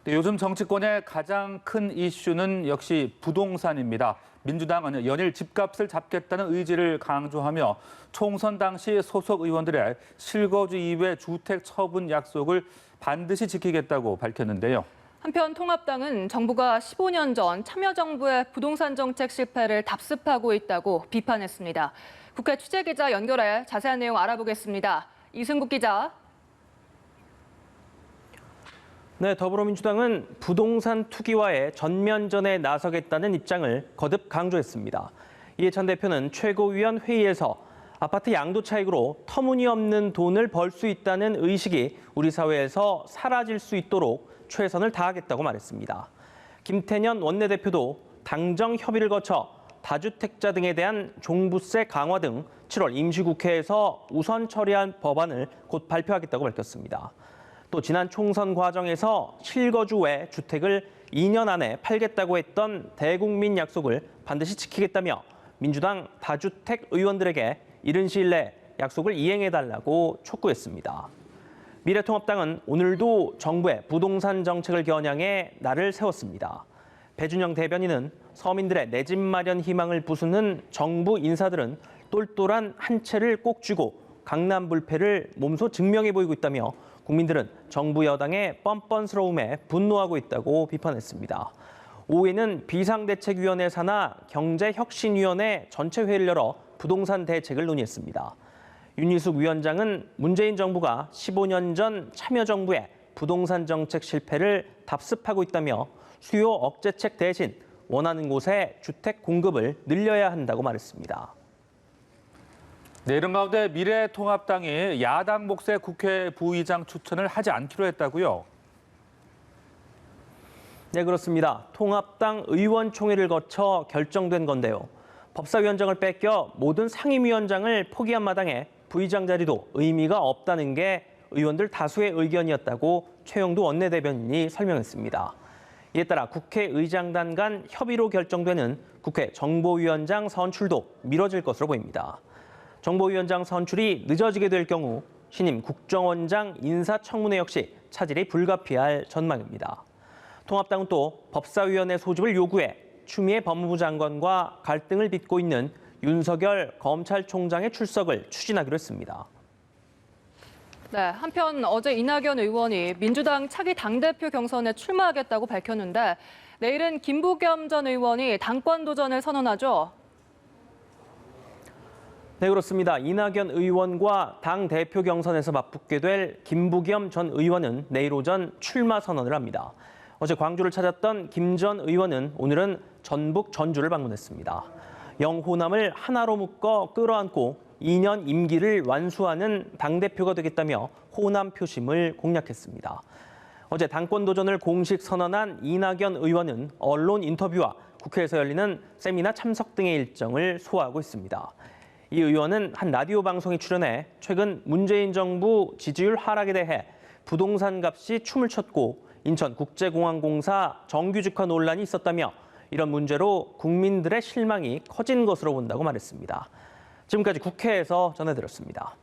네, 요즘 정치권의 가장 큰 이슈는 역시 부동산입니다. 민주당은 연일 집값을 잡겠다는 의지를 강조하며 총선 당시 소속 의원들의 실거주 이외 주택 처분 약속을 반드시 지키겠다고 밝혔는데요. 한편 통합당은 정부가 15년 전 참여정부의 부동산 정책 실패를 답습하고 있다고 비판했습니다. 국회 취재기자 연결해 자세한 내용 알아보겠습니다. 이승국 기자. 네, 더불어민주당은 부동산 투기와의 전면전에 나서겠다는 입장을 거듭 강조했습니다. 이해 전 대표는 최고위원 회의에서 아파트 양도 차익으로 터무니없는 돈을 벌 수 있다는 의식이 우리 사회에서 사라질 수 있도록 최선을 다하겠다고 말했습니다. 김태년 원내대표도 당정 협의를 거쳐 다주택자 등에 대한 종부세 강화 등 7월 임시국회에서 우선 처리한 법안을 곧 발표하겠다고 밝혔습니다. 또 지난 총선 과정에서 실거주 외 주택을 2년 안에 팔겠다고 했던 대국민 약속을 반드시 지키겠다며 민주당 다주택 의원들에게 이른 시일 내 약속을 이행해달라고 촉구했습니다. 미래통합당은 오늘도 정부의 부동산 정책을 겨냥해 날을 세웠습니다. 배준영 대변인은 서민들의 내 집 마련 희망을 부수는 정부 인사들은 똘똘한 한 채를 꼭 쥐고 강남불패를 몸소 증명해 보이고 있다며 국민들은 정부 여당의 뻔뻔스러움에 분노하고 있다고 비판했습니다. 오후에는 비상대책위원회 산하 경제혁신위원회 전체 회의를 열어 부동산 대책을 논의했습니다. 윤희숙 위원장은 문재인 정부가 15년 전 참여정부의 부동산 정책 실패를 답습하고 있다며 수요 억제책 대신 원하는 곳에 주택 공급을 늘려야 한다고 말했습니다. 네, 이런 가운데 미래통합당이 야당 몫의 국회 부의장 추천을 하지 않기로 했다고요? 네, 그렇습니다. 통합당 의원총회를 거쳐 결정된 건데요. 법사위원장을 뺏겨 모든 상임위원장을 포기한 마당에 부의장 자리도 의미가 없다는 게 의원들 다수의 의견이었다고 최영두 원내대변인이 설명했습니다. 이에 따라 국회의장단 간 협의로 결정되는 국회 정보위원장 선출도 미뤄질 것으로 보입니다. 정보위원장 선출이 늦어지게 될 경우 신임 국정원장 인사청문회 역시 차질이 불가피할 전망입니다. 통합당은 또 법사위원회 소집을 요구해 추미애 법무부 장관과 갈등을 빚고 있는 윤석열 검찰총장의 출석을 추진하기로 했습니다. 네, 한편 어제 이낙연 의원이 민주당 차기 당대표 경선에 출마하겠다고 밝혔는데 내일은 김부겸 전 의원이 당권 도전을 선언하죠. 네, 그렇습니다. 이낙연 의원과 당대표 경선에서 맞붙게 될 김부겸 전 의원은 내일 오전 출마 선언을 합니다. 어제 광주를 찾았던 김 전 의원은 오늘은 전북 전주를 방문했습니다. 영호남을 하나로 묶어 끌어안고 2년 임기를 완수하는 당대표가 되겠다며 호남 표심을 공략했습니다. 어제 당권 도전을 공식 선언한 이낙연 의원은 언론 인터뷰와 국회에서 열리는 세미나 참석 등의 일정을 소화하고 있습니다. 이 의원은 한 라디오 방송에 출연해 최근 문재인 정부 지지율 하락에 대해 부동산 값이 춤을 췄고 인천국제공항공사 정규직화 논란이 있었다며 이런 문제로 국민들의 실망이 커진 것으로 본다고 말했습니다. 지금까지 국회에서 전해드렸습니다.